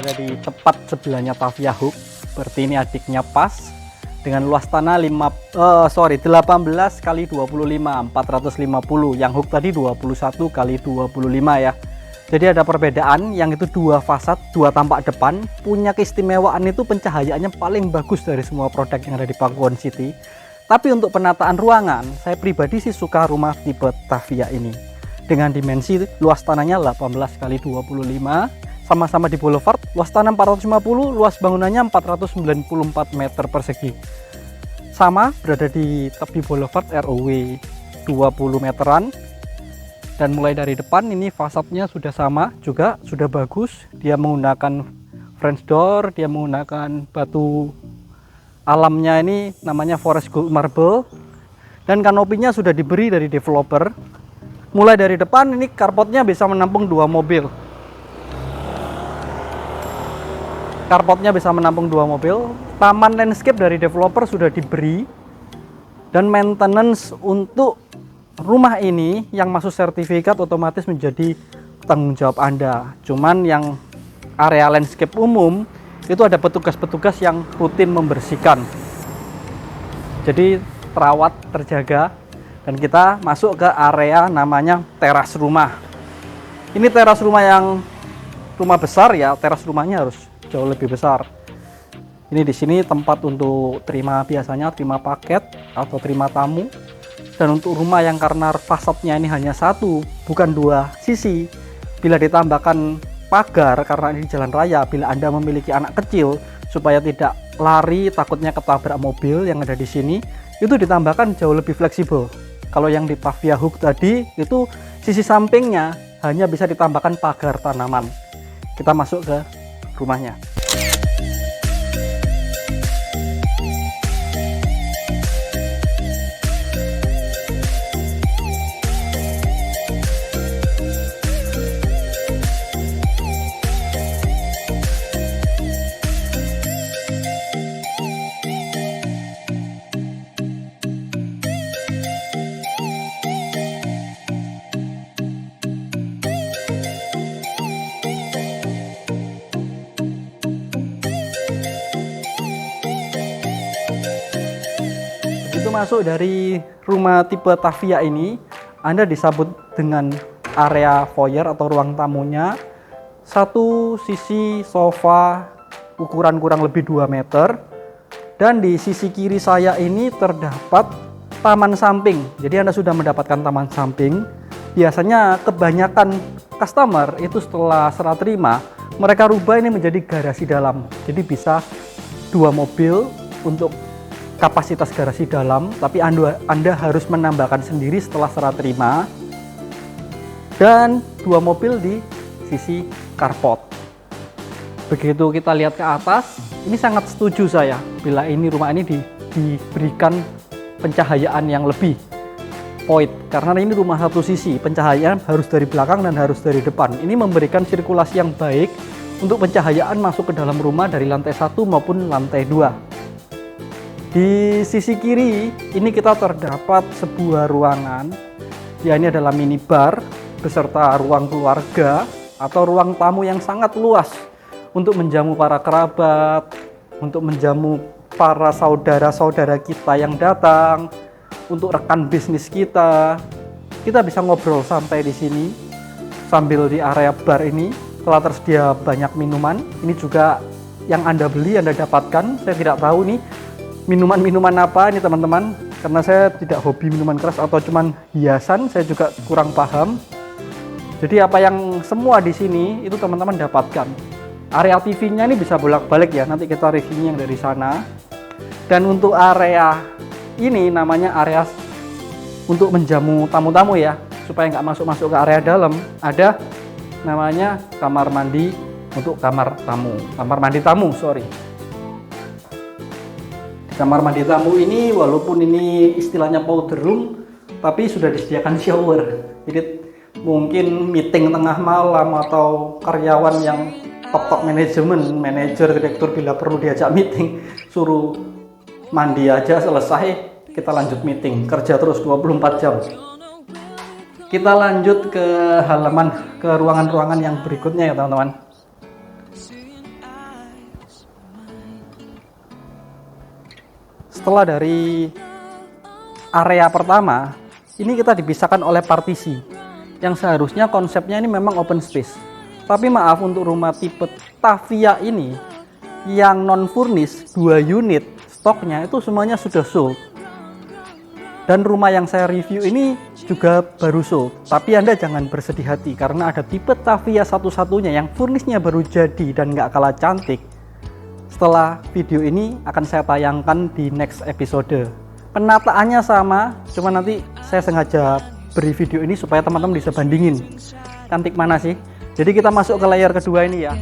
berada di tepat sebelahnya Tavia Hook. Berarti ini adiknya pas dengan luas tanah 18 kali 25 450. Yang Hook tadi 21 kali 25 ya. Jadi ada perbedaan, yang itu dua fasad, dua tampak depan, punya keistimewaan itu pencahayaannya paling bagus dari semua produk yang ada di Pakuwon City. Tapi untuk penataan ruangan, saya pribadi sih suka rumah tipe Tavia ini. Dengan dimensi luas tanahnya 18 kali 25, sama-sama di Boulevard, luas tanah 450, luas bangunannya 494 meter persegi. Sama berada di tepi Boulevard ROW 20 meteran. Dan mulai dari depan ini fasadnya sudah sama juga, sudah bagus. Dia menggunakan French door, dia menggunakan batu alamnya ini namanya Forest Gold Marble. Dan kanopinya sudah diberi dari developer. Mulai dari depan ini carportnya bisa menampung 2 mobil. Carportnya bisa menampung 2 mobil. Taman landscape dari developer sudah diberi. Dan maintenance untuk rumah ini yang masuk sertifikat otomatis menjadi tanggung jawab Anda. Cuman yang area landscape umum itu ada petugas-petugas yang rutin membersihkan. Jadi terawat, terjaga. Dan kita masuk ke area namanya teras rumah. Ini teras rumah yang rumah besar ya, teras rumahnya harus jauh lebih besar. Ini di sini tempat untuk biasanya terima paket atau terima tamu. Dan untuk rumah yang karena fasadnya ini hanya satu, bukan 2 sisi, bila ditambahkan pagar karena ini jalan raya, bila Anda memiliki anak kecil supaya tidak lari takutnya ketabrak mobil yang ada di sini, itu ditambahkan jauh lebih fleksibel. Kalau yang di Tavia Hook tadi itu sisi sampingnya hanya bisa ditambahkan pagar tanaman. Kita masuk ke rumahnya. Masuk dari rumah tipe Tavia ini, Anda disambut dengan area foyer atau ruang tamunya. Satu sisi sofa ukuran kurang lebih 2 meter. Dan di sisi kiri saya ini terdapat taman samping. Jadi Anda sudah mendapatkan taman samping. Biasanya kebanyakan customer itu setelah serah terima, mereka rubah ini menjadi garasi dalam. Jadi bisa 2 mobil untuk kapasitas garasi dalam, tapi Anda harus menambahkan sendiri setelah serah terima. Dan 2 mobil di sisi carport. Begitu kita lihat ke atas, ini sangat setuju saya bila ini rumah ini diberikan pencahayaan yang lebih void, karena ini rumah satu sisi, pencahayaan harus dari belakang dan harus dari depan. Ini memberikan sirkulasi yang baik untuk pencahayaan masuk ke dalam rumah dari lantai 1 maupun lantai 2. Di sisi kiri ini kita terdapat sebuah ruangan, ya ini adalah minibar beserta ruang keluarga atau ruang tamu yang sangat luas untuk menjamu para kerabat, untuk menjamu para saudara-saudara kita yang datang, untuk rekan bisnis kita. Kita bisa ngobrol santai di sini sambil di area bar ini telah tersedia banyak minuman. Ini juga yang Anda beli, Anda dapatkan. Saya tidak tahu nih minuman-minuman apa ini teman-teman, karena saya tidak hobi minuman keras atau cuman hiasan, saya juga kurang paham. Jadi apa yang semua di sini itu teman-teman dapatkan. Area TV-nya ini bisa bolak-balik ya, nanti kita reviewnya yang dari sana. Dan untuk area ini namanya area untuk menjamu tamu-tamu ya, supaya nggak masuk-masuk ke area dalam. Ada namanya kamar mandi untuk kamar mandi tamu. Kamar mandi tamu ini walaupun ini istilahnya powder room, tapi sudah disediakan shower. Jadi mungkin meeting tengah malam atau karyawan yang top manajemen, manajer, direktur bila perlu diajak meeting, suruh mandi aja selesai, kita lanjut meeting, kerja terus 24 jam. Kita lanjut ke halaman, ke ruangan-ruangan yang berikutnya ya teman-teman. setelah dari area pertama, ini kita dipisahkan oleh partisi yang seharusnya konsepnya ini memang open space. Tapi maaf, untuk rumah tipe Tavia ini yang non furnish 2 unit stoknya itu semuanya sudah sold. Dan rumah yang saya review ini juga baru sold. Tapi Anda jangan bersedih hati karena ada tipe Tavia satu-satunya yang furnishnya baru jadi dan nggak kalah cantik. Setelah video ini akan saya tayangkan di next episode. Penataannya sama, cuma nanti saya sengaja beri video ini supaya teman-teman bisa bandingin cantik mana sih. Jadi kita masuk ke layer kedua ini ya.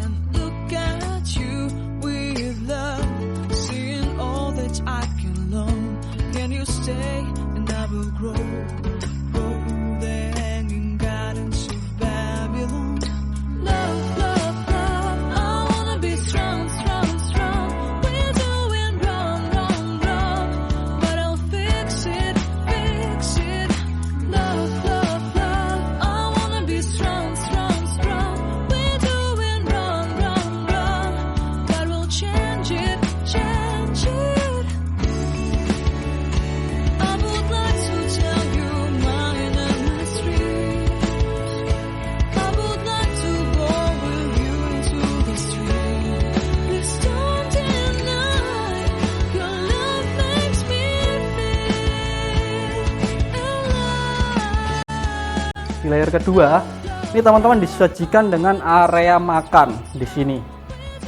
Di layer kedua, ini teman-teman disajikan dengan area makan di sini.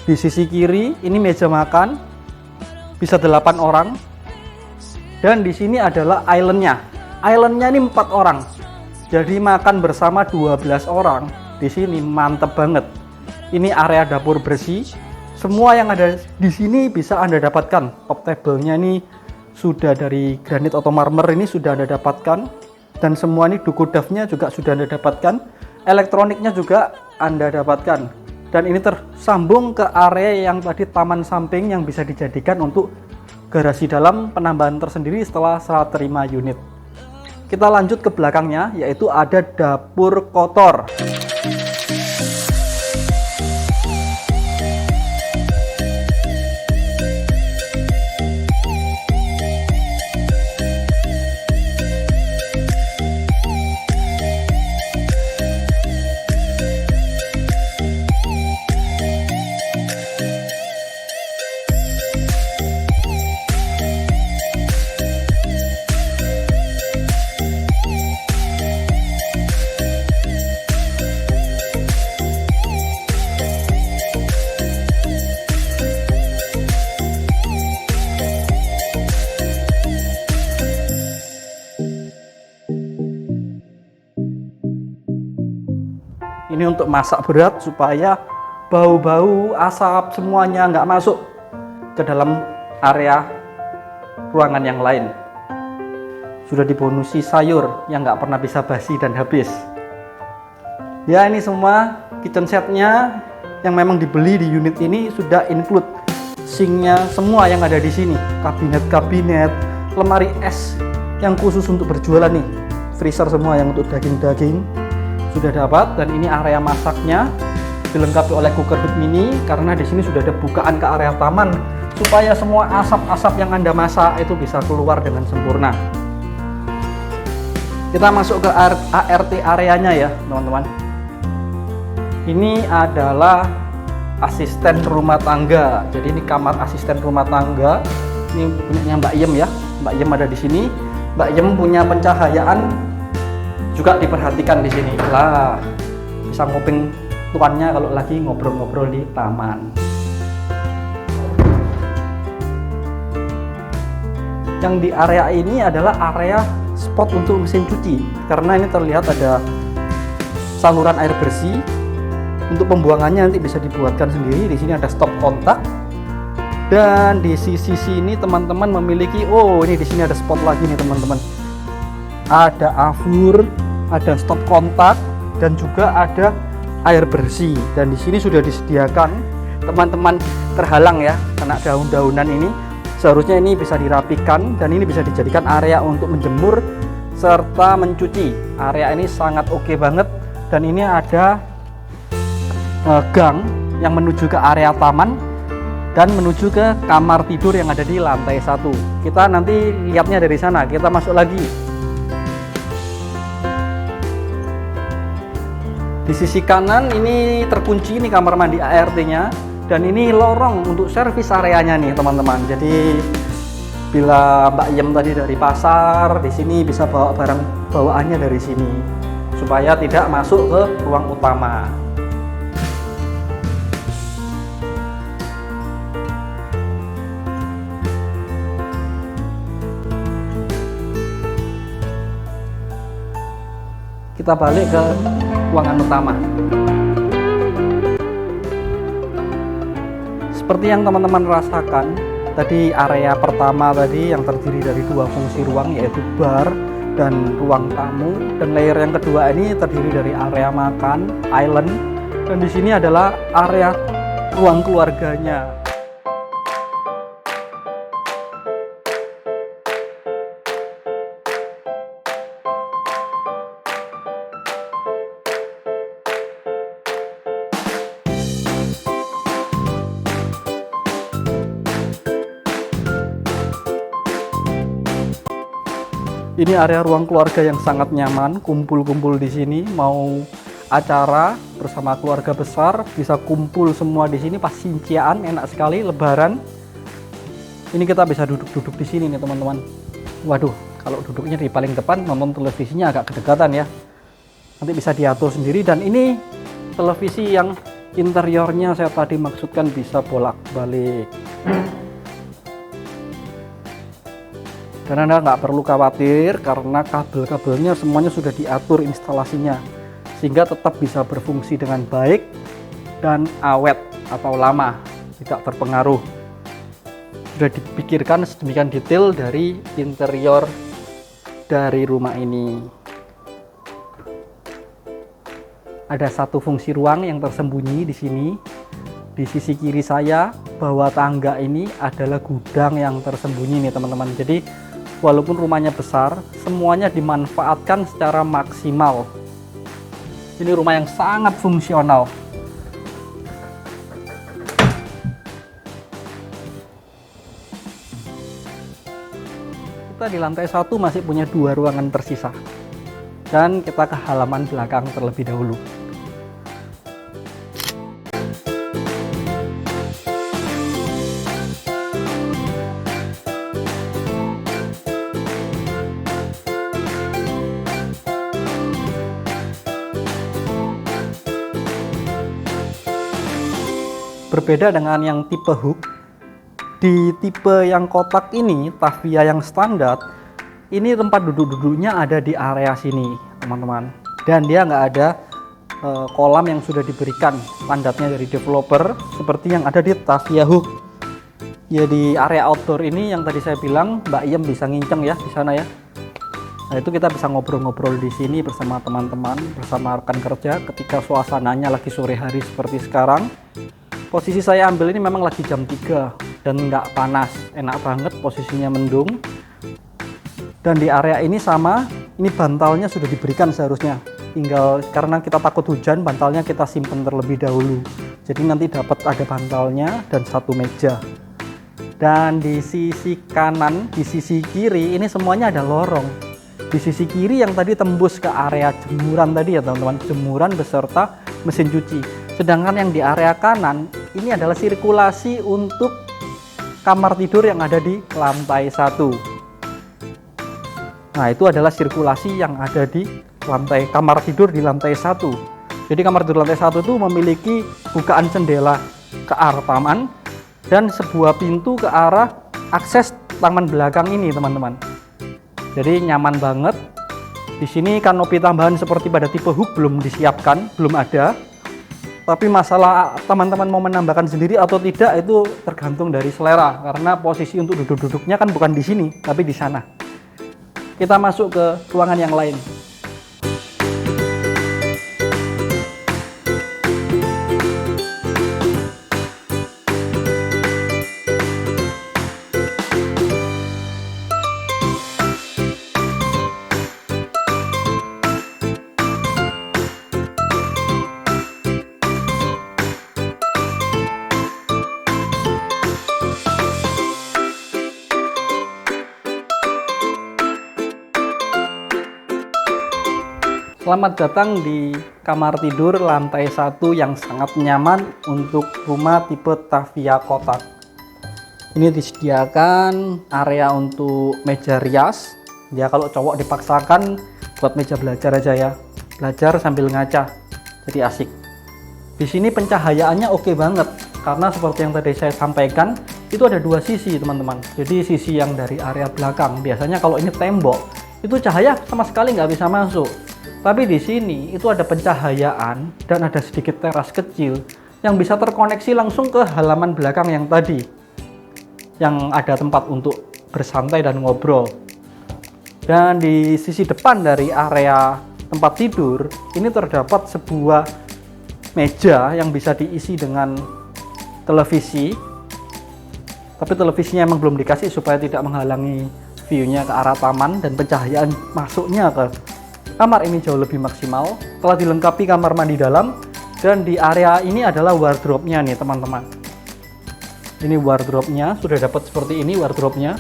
Di sisi kiri ini meja makan, bisa 8 orang. Dan di sini adalah islandnya. Islandnya ini 4 orang. Jadi makan bersama 12 orang. Di sini mantep banget. Ini area dapur bersih. Semua yang ada di sini bisa Anda dapatkan. Top table-nya ini sudah dari granit atau marmer, ini sudah Anda dapatkan. Dan semua ini duku dafnya juga sudah Anda dapatkan, elektroniknya juga Anda dapatkan. Dan ini tersambung ke area yang tadi taman samping yang bisa dijadikan untuk garasi dalam penambahan tersendiri setelah serah terima unit. Kita lanjut ke belakangnya, yaitu ada dapur kotor. Ini untuk masak berat supaya bau-bau, asap semuanya nggak masuk ke dalam area ruangan yang lain. Sudah dibonusi sayur yang nggak pernah bisa basi dan habis. Ya, ini semua kitchen setnya yang memang dibeli di unit ini sudah include sinknya semua yang ada di sini, kabinet-kabinet, lemari es yang khusus untuk berjualan nih, freezer semua yang untuk daging-daging sudah dapat. Dan ini area masaknya dilengkapi oleh cooker hood mini karena di sini sudah ada bukaan ke area taman supaya semua asap-asap yang Anda masak itu bisa keluar dengan sempurna. Kita masuk ke ART areanya ya teman-teman. Ini adalah asisten rumah tangga. Jadi ini kamar asisten rumah tangga. Ini punyanya Mbak Yem ya. Mbak Yem ada di sini. Mbak Yem punya pencahayaan juga diperhatikan di sini lah, bisa nguping tuannya kalau lagi ngobrol-ngobrol di taman. Yang di area ini adalah area spot untuk mesin cuci karena ini terlihat ada saluran air bersih. Untuk pembuangannya nanti bisa dibuatkan sendiri. Di sini ada stop kontak. Dan di sisi sini teman-teman memiliki, oh ini di sini ada spot lagi nih teman-teman. Ada afur, ada stop kontak, dan juga ada air bersih. Dan di sini sudah disediakan, teman-teman terhalang ya kena daun-daunan ini. Seharusnya ini bisa dirapikan dan ini bisa dijadikan area untuk menjemur serta mencuci. Area ini sangat oke banget. Dan ini ada gang yang menuju ke area taman. dan menuju ke kamar tidur yang ada di lantai 1. Kita nanti lihatnya dari sana. Kita masuk lagi. Di sisi kanan ini terkunci, ini kamar mandi ART-nya, dan ini lorong untuk servis areanya nih teman-teman. Jadi bila Mbak Yem tadi dari pasar, di sini bisa bawa barang bawaannya dari sini supaya tidak masuk ke ruang utama. Kita balik ke ruangan utama. Seperti yang teman-teman rasakan, tadi area pertama tadi yang terdiri dari 2 fungsi ruang, yaitu bar dan ruang tamu, dan layer yang kedua ini terdiri dari area makan, island, dan di sini adalah area ruang keluarganya. Ini area ruang keluarga yang sangat nyaman, kumpul-kumpul di sini, mau acara bersama keluarga besar, bisa kumpul semua di sini pas sinciaan, enak sekali, lebaran. Ini kita bisa duduk-duduk di sini nih teman-teman. Waduh, kalau duduknya di paling depan, nonton televisinya agak kedekatan ya. Nanti bisa diatur sendiri, dan ini televisi yang interiornya saya tadi maksudkan bisa bolak-balik. Dan Anda nggak perlu khawatir karena kabel-kabelnya semuanya sudah diatur instalasinya, sehingga tetap bisa berfungsi dengan baik dan awet atau lama, tidak terpengaruh. Sudah dipikirkan sedemikian detail dari interior dari rumah ini. Ada 1 fungsi ruang yang tersembunyi di sini. Di sisi kiri saya, bawah tangga ini adalah gudang yang tersembunyi nih teman-teman. Jadi walaupun rumahnya besar, semuanya dimanfaatkan secara maksimal. Ini rumah yang sangat fungsional. Kita di lantai 1 masih punya 2 ruangan tersisa. Dan kita ke halaman belakang terlebih dahulu. Berbeda dengan yang tipe hook, di tipe yang kotak ini, Tavia yang standar, ini tempat duduk-duduknya ada di area sini teman-teman, dan dia nggak ada kolam yang sudah diberikan standarnya dari developer seperti yang ada di Tavia hook. Ya, di area outdoor ini yang tadi saya bilang Mbak Yem bisa nginceng ya di sana ya. Nah, itu kita bisa ngobrol-ngobrol di sini bersama teman-teman, bersama rekan kerja ketika suasananya lagi sore hari seperti sekarang. Posisi saya ambil ini memang lagi jam 3 dan nggak panas, enak banget, posisinya mendung. Dan di area ini sama, ini bantalnya sudah diberikan seharusnya. Tinggal karena kita takut hujan, bantalnya kita simpan terlebih dahulu. Jadi nanti dapat ada bantalnya dan 1 meja. Dan di sisi kanan, di sisi kiri ini semuanya ada lorong. Di sisi kiri yang tadi tembus ke area jemuran tadi ya teman-teman, jemuran beserta mesin cuci. Sedangkan yang di area kanan ini adalah sirkulasi untuk kamar tidur yang ada di lantai 1. Nah, itu adalah sirkulasi yang ada di lantai kamar tidur di lantai 1. Jadi kamar tidur lantai 1 itu memiliki bukaan jendela ke arah taman dan sebuah pintu ke arah akses taman belakang ini, teman-teman. Jadi nyaman banget. Di sini kanopi tambahan seperti pada tipe hook belum disiapkan, belum ada. Tapi masalah teman-teman mau menambahkan sendiri atau tidak itu tergantung dari selera, karena posisi untuk duduk-duduknya kan bukan di sini, tapi di sana. Kita masuk ke ruangan yang lain. Selamat datang di kamar tidur lantai 1 yang sangat nyaman untuk rumah tipe Tavia kotak. Ini disediakan area untuk meja rias. Ya kalau cowok dipaksakan buat meja belajar aja ya. Belajar sambil ngaca. Jadi asik. Di sini pencahayaannya oke banget karena seperti yang tadi saya sampaikan, itu ada dua sisi teman-teman. Jadi sisi yang dari area belakang, biasanya kalau ini tembok, itu cahaya sama sekali nggak bisa masuk. Tapi di sini itu ada pencahayaan dan ada sedikit teras kecil yang bisa terkoneksi langsung ke halaman belakang yang tadi, yang ada tempat untuk bersantai dan ngobrol. Dan di sisi depan dari area tempat tidur ini terdapat sebuah meja yang bisa diisi dengan televisi, tapi televisinya emang belum dikasih supaya tidak menghalangi view-nya ke arah taman dan pencahayaan masuknya ke kamar ini jauh lebih maksimal. Telah dilengkapi kamar mandi dalam, dan di area ini adalah wardrobe-nya nih teman-teman. Ini wardrobe-nya, sudah dapat seperti ini wardrobe-nya.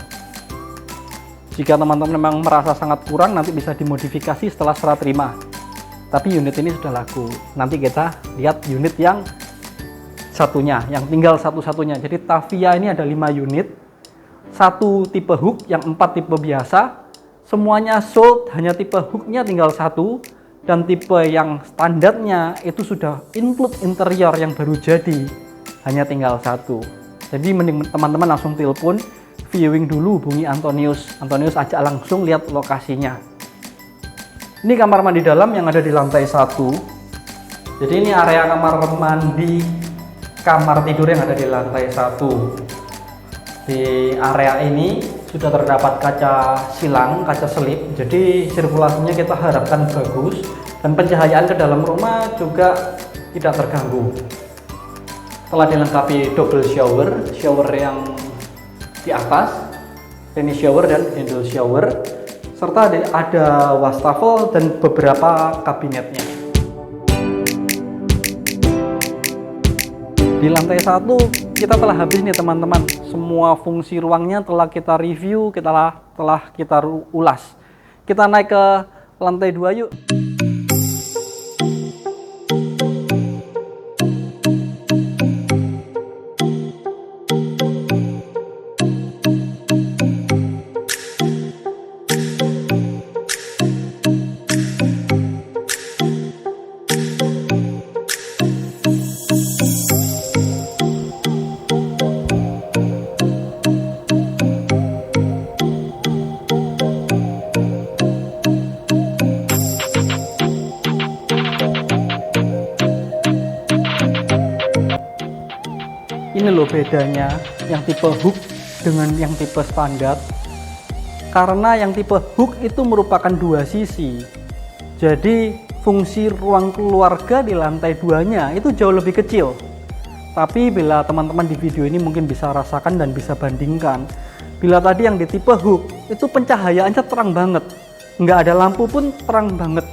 Jika teman-teman memang merasa sangat kurang, nanti bisa dimodifikasi setelah serah terima. Tapi unit ini sudah laku. Nanti kita lihat unit yang satunya, yang tinggal satu-satunya. Jadi Tavia ini ada 5 unit, 1 tipe hook, yang 4 tipe biasa. Semuanya sold, hanya tipe hooknya tinggal 1, dan tipe yang standarnya itu sudah include interior yang baru jadi, hanya tinggal 1. Jadi mending teman-teman langsung telepon, viewing dulu, hubungi Antonius ajak langsung lihat lokasinya. Ini kamar mandi dalam yang ada di lantai 1. Jadi ini area kamar mandi, kamar tidur yang ada di lantai 1. Di area ini sudah terdapat kaca silang, kaca selip, jadi sirkulasinya kita harapkan bagus dan pencahayaan ke dalam rumah juga tidak terganggu. Telah dilengkapi double shower yang di atas, ini shower dan handle shower, serta ada wastafel dan beberapa kabinetnya. Di lantai 1 kita telah habis nih teman-teman. Semua fungsi ruangnya telah kita review, telah kita ulas. Kita naik ke lantai 2 yuk. Ini loh bedanya yang tipe hook dengan yang tipe standar, karena yang tipe hook itu merupakan 2 sisi. Jadi fungsi ruang keluarga di lantai 2-nya itu jauh lebih kecil. Tapi bila teman-teman di video ini mungkin bisa rasakan dan bisa bandingkan, bila tadi yang di tipe hook itu pencahayaannya terang banget, nggak ada lampu pun terang banget,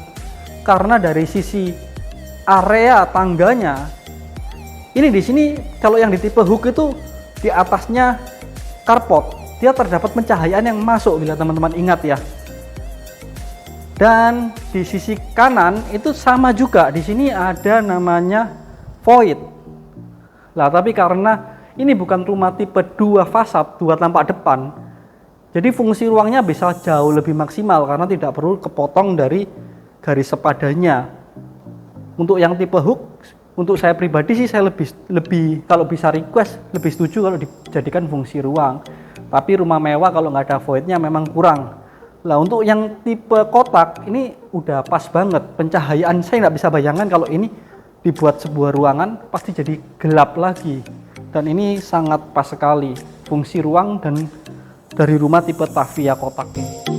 karena dari sisi area tangganya. Ini di sini kalau yang di tipe hook itu di atasnya carport, dia terdapat pencahayaan yang masuk bila teman-teman ingat ya. Dan di sisi kanan itu sama juga, di sini ada namanya void. Lah tapi karena ini bukan rumah tipe 2 fasad, 2 tampak depan, jadi fungsi ruangnya bisa jauh lebih maksimal karena tidak perlu kepotong dari garis sepadanya. Untuk yang tipe hook, untuk saya pribadi sih saya lebih kalau bisa request lebih setuju kalau dijadikan fungsi ruang. Tapi rumah mewah kalau nggak ada voidnya memang kurang. Lah untuk yang tipe kotak ini udah pas banget pencahayaan. Saya nggak bisa bayangkan kalau ini dibuat sebuah ruangan pasti jadi gelap lagi. Dan ini sangat pas sekali fungsi ruang dan dari rumah tipe Tavia kotak ini.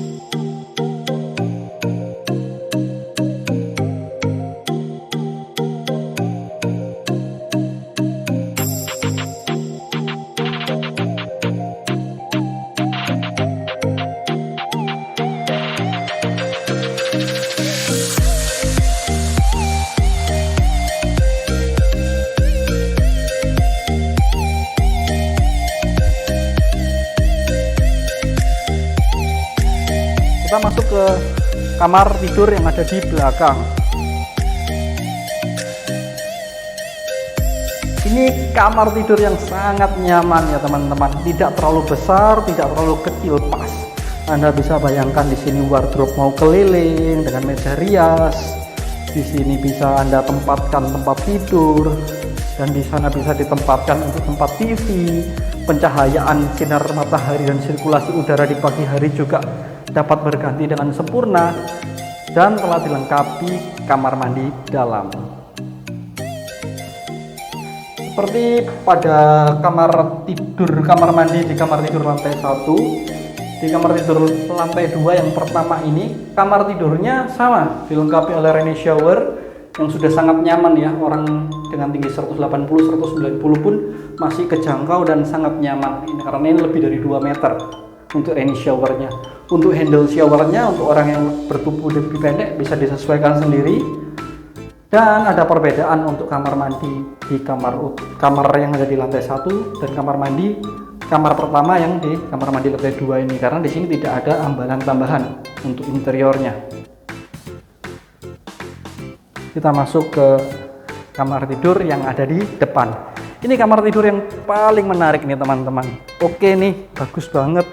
Kita masuk ke kamar tidur yang ada di belakang. Ini kamar tidur yang sangat nyaman ya teman-teman, tidak terlalu besar, tidak terlalu kecil, pas. Anda bisa bayangkan di sini wardrobe mau keliling dengan meja rias. Di sini bisa Anda tempatkan tempat tidur, dan di sana bisa ditempatkan untuk tempat TV. Pencahayaan sinar matahari dan sirkulasi udara di pagi hari juga dapat berganti dengan sempurna, dan telah dilengkapi kamar mandi dalam. Seperti pada kamar mandi di kamar tidur lantai 1, di kamar tidur lantai 2 yang pertama ini, kamar tidurnya sama, dilengkapi oleh rainy shower yang sudah sangat nyaman ya. Orang dengan tinggi 180-190 pun masih kejangkau dan sangat nyaman. Ini karena ini lebih dari 2 meter untuk rainy showernya. Untuk handle showernya, untuk orang yang bertubuh lebih pendek bisa disesuaikan sendiri. Dan ada perbedaan untuk kamar mandi di kamar yang ada di lantai 1 dan kamar pertama yang di kamar mandi lantai 2 ini, karena di sini tidak ada ambalan tambahan untuk interiornya. Kita masuk ke kamar tidur yang ada di depan. Ini kamar tidur yang paling menarik nih teman-teman. Oke nih, bagus banget.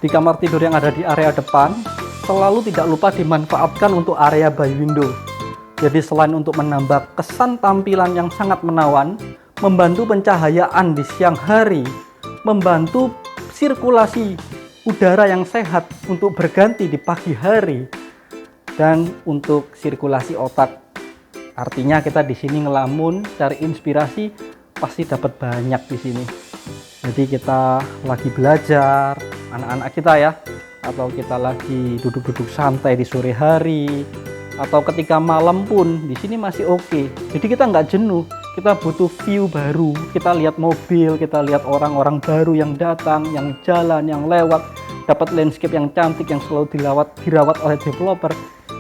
Di kamar tidur yang ada di area depan, selalu tidak lupa dimanfaatkan untuk area by window. Jadi selain untuk menambah kesan tampilan yang sangat menawan, membantu pencahayaan di siang hari, membantu sirkulasi udara yang sehat untuk berganti di pagi hari, dan untuk sirkulasi otak. Artinya kita di sini ngelamun, cari inspirasi, pasti dapat banyak di sini. Jadi kita lagi belajar, anak-anak kita ya, atau kita lagi duduk-duduk santai di sore hari, atau ketika malam pun di sini masih oke. Jadi kita nggak jenuh, kita butuh view baru, kita lihat mobil, kita lihat orang-orang baru yang datang, yang jalan, yang lewat, dapat landscape yang cantik yang selalu dirawat oleh developer.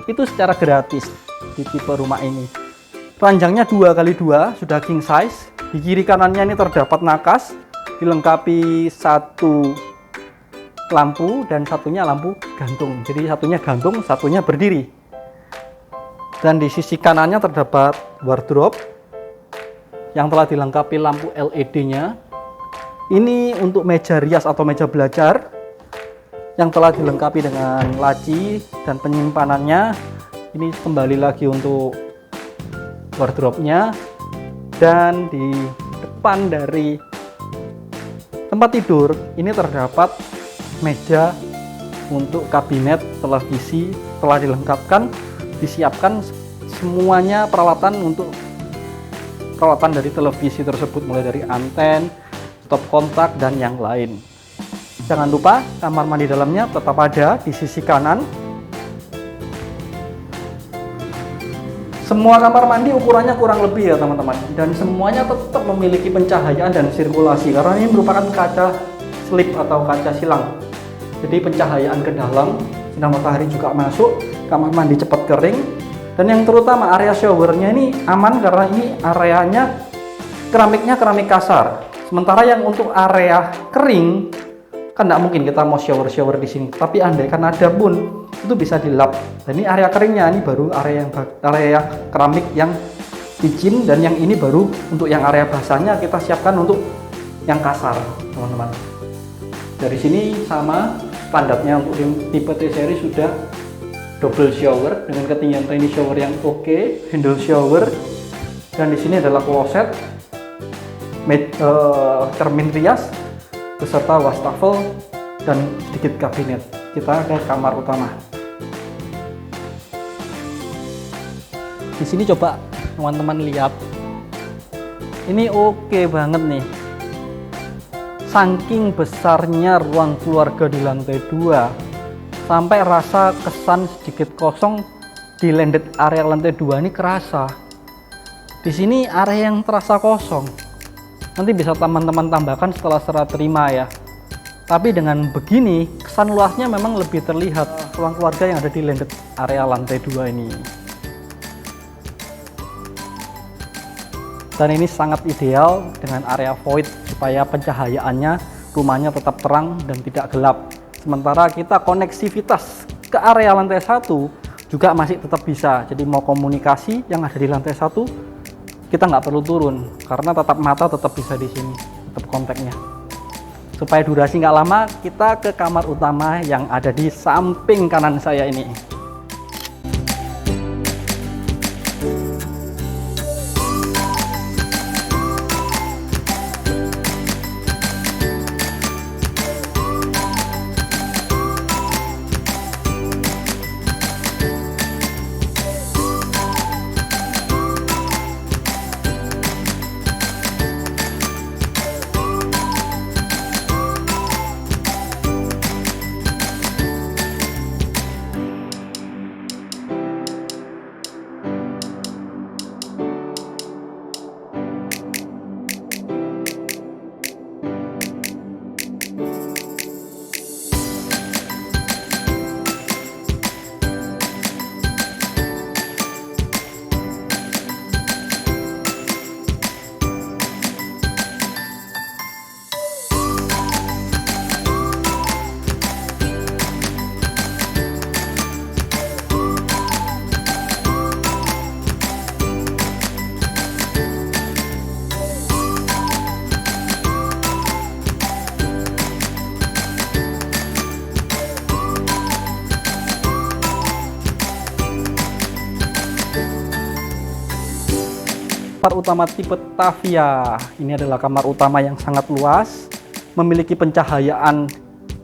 Itu secara gratis di tipe rumah ini. Ranjangnya 2x2, sudah king size. Di kiri kanannya ini terdapat nakas, dilengkapi satu lampu dan satunya lampu gantung. Jadi satunya gantung, satunya berdiri. Dan di sisi kanannya terdapat wardrobe yang telah dilengkapi lampu LED-nya. Ini untuk meja rias atau meja belajar yang telah dilengkapi dengan laci dan penyimpanannya. Ini kembali lagi untuk wardrobe-nya. Dan di depan dari tempat tidur ini terdapat meja untuk kabinet televisi, telah dilengkapkan, disiapkan semuanya peralatan dari televisi tersebut, mulai dari anten, stop kontak, dan yang lain. Jangan lupa kamar mandi dalamnya tetap ada di sisi kanan. Semua kamar mandi ukurannya kurang lebih ya teman-teman, dan semuanya tetap memiliki pencahayaan dan sirkulasi karena ini merupakan kaca slip atau kaca silang. Jadi pencahayaan ke dalam, sinar matahari juga masuk, kamar mandi cepat kering, dan yang terutama area showernya ini aman karena ini areanya keramiknya keramik kasar. Sementara yang untuk area kering kan tidak mungkin kita mau shower di sini, tapi andai kan ada pun itu bisa dilap. Dan ini area keringnya, ini baru area keramik yang licin, dan yang ini baru untuk yang area basahnya kita siapkan untuk yang kasar teman-teman. Dari sini sama standarnya untuk tipe T series sudah double shower dengan ketinggian tiny shower yang oke, handle shower, dan di sini adalah kloset, cermin rias beserta wastafel dan sedikit kabinet. Kita ke kamar utama. Di sini coba teman-teman lihat, ini oke banget nih. Saking besarnya ruang keluarga di lantai 2, sampai rasa kesan sedikit kosong di landed area lantai 2 ini kerasa. Di sini area yang terasa kosong. Nanti bisa teman-teman tambahkan setelah serah terima ya. Tapi dengan begini, kesan luasnya memang lebih terlihat ruang keluarga yang ada di landed area lantai 2 ini. Dan ini sangat ideal dengan area void supaya pencahayaannya rumahnya tetap terang dan tidak gelap. Sementara kita koneksivitas ke area lantai 1 juga masih tetap bisa. Jadi mau komunikasi yang ada di lantai 1 kita nggak perlu turun karena tatap mata tetap bisa di sini, tetap kontaknya. Supaya durasi nggak lama, kita ke kamar utama yang ada di samping kanan saya ini. Kamar utama tipe Tavia ini adalah kamar utama yang sangat luas, memiliki pencahayaan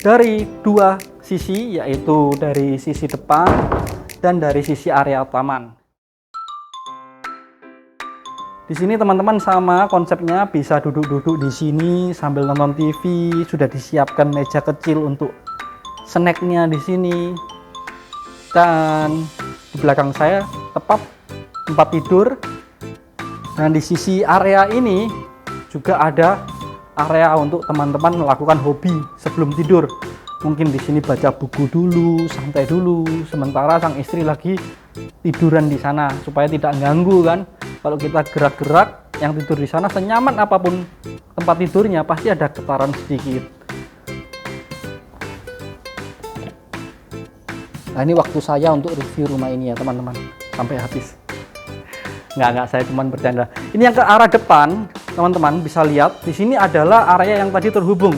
dari dua sisi, yaitu dari sisi depan dan dari sisi area taman. Di sini teman-teman sama konsepnya, bisa duduk-duduk di sini sambil nonton TV, sudah disiapkan meja kecil untuk snacknya di sini. Dan di belakang saya tepat tempat tidur. Dan di sisi area ini juga ada area untuk teman-teman melakukan hobi sebelum tidur. Mungkin di sini baca buku dulu, santai dulu, sementara sang istri lagi tiduran di sana supaya tidak ganggu kan. Kalau kita gerak-gerak, yang tidur di sana senyaman apapun tempat tidurnya pasti ada getaran sedikit. Nah, ini waktu saya untuk review rumah ini ya teman-teman, sampai habis. Nggak, saya cuma bercanda. Ini yang ke arah depan, teman-teman bisa lihat, di sini adalah area yang tadi terhubung.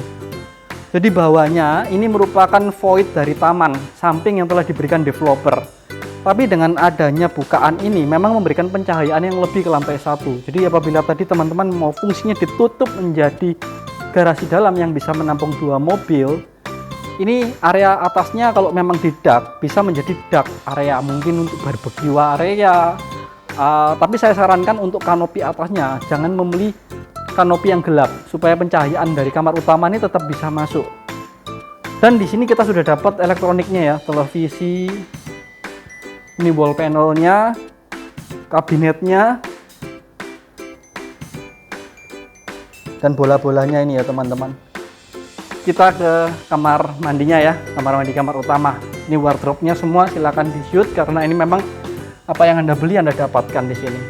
Jadi bawahnya ini merupakan void dari taman, samping yang telah diberikan developer. Tapi dengan adanya bukaan ini, memang memberikan pencahayaan yang lebih ke lantai 1. Jadi apabila tadi teman-teman mau fungsinya ditutup menjadi garasi dalam yang bisa menampung 2 mobil, ini area atasnya kalau memang di dak, bisa menjadi dak area, mungkin untuk barbeque area. Tapi saya sarankan untuk kanopi atasnya jangan membeli kanopi yang gelap supaya pencahayaan dari kamar utama ini tetap bisa masuk. Dan di sini kita sudah dapat elektroniknya ya, televisi, ini wall panelnya, kabinetnya, dan bola-bolanya ini ya teman-teman. Kita ke kamar mandinya ya, kamar utama. Ini wardrobe-nya semua silakan di shoot karena ini memang apa yang Anda beli Anda dapatkan di sini.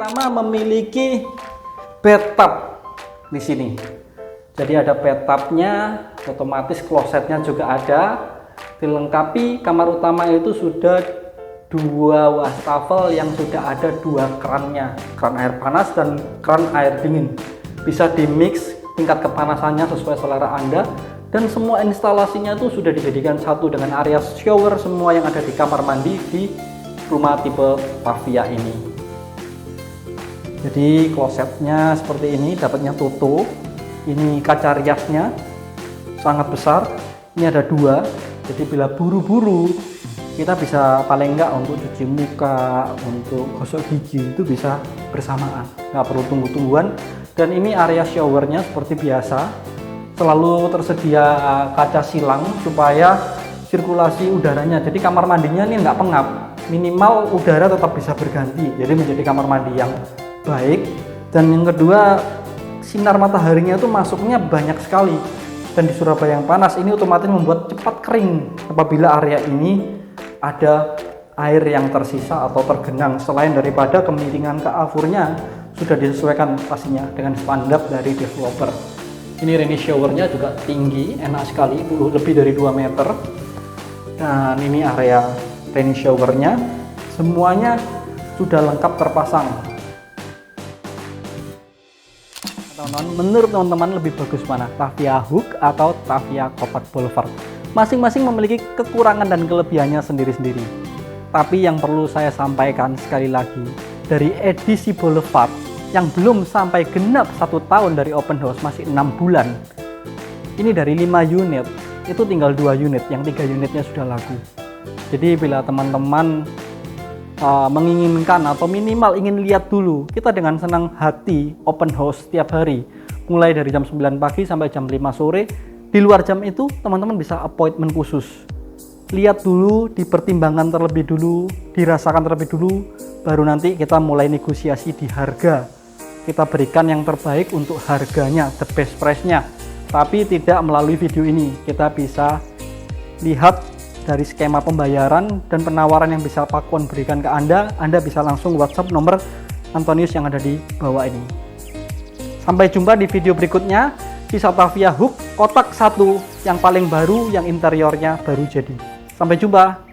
Pertama memiliki bathtub di sini. Jadi ada bathtubnya, otomatis klosetnya juga ada. Dilengkapi kamar utama itu sudah 2 wastafel yang sudah ada 2 krannya, kran air panas dan kran air dingin. Bisa di mix tingkat kepanasannya sesuai selera Anda. Dan semua instalasinya tuh sudah dijadikan satu dengan area shower semua yang ada di kamar mandi di rumah tipe Tavia ini. Jadi klosetnya seperti ini, dapatnya Toto. Ini kaca riasnya sangat besar. Ini ada 2. Jadi bila buru-buru kita bisa paling enggak untuk cuci muka, untuk gosok gigi itu bisa bersamaan, nggak perlu tunggu-tungguan. Dan ini area showernya seperti biasa, selalu tersedia kaca silang supaya sirkulasi udaranya, jadi kamar mandinya ini nggak pengap, minimal udara tetap bisa berganti, jadi menjadi kamar mandi yang baik. Dan yang kedua, sinar mataharinya itu masuknya banyak sekali, dan di Surabaya yang panas ini otomatis membuat cepat kering apabila area ini ada air yang tersisa atau tergenang. Selain daripada kemiringan keafurnya sudah disesuaikan pastinya dengan standar dari developer. Ini rainy showernya juga tinggi, enak sekali, lebih dari 2 meter. Dan ini area rainy showernya, semuanya sudah lengkap terpasang. Menurut teman-teman lebih bagus mana, Tavia Hook atau Tavia Covered Boulevard? Masing-masing memiliki kekurangan dan kelebihannya sendiri-sendiri. Tapi yang perlu saya sampaikan sekali lagi, dari edisi Boulevard yang belum sampai genap 1 tahun dari open house, masih 6 bulan. Ini dari 5 unit, itu tinggal 2 unit, yang 3 unitnya sudah laku. Jadi bila teman-teman menginginkan atau minimal ingin lihat dulu, kita dengan senang hati open house setiap hari, mulai dari jam 9 pagi sampai jam 5 sore. Di luar jam itu teman-teman bisa appointment khusus. Lihat dulu, dipertimbangkan terlebih dulu, dirasakan terlebih dulu, baru nanti kita mulai negosiasi di harga. Kita berikan yang terbaik untuk harganya, the best price-nya. Tapi tidak melalui video ini, kita bisa lihat dari skema pembayaran dan penawaran yang bisa Pakon berikan ke Anda. Anda bisa langsung WhatsApp nomor Antonius yang ada di bawah ini. Sampai jumpa di video berikutnya. Kisah Tavia Hook kotak 1 yang paling baru, yang interiornya baru jadi. Sampai jumpa.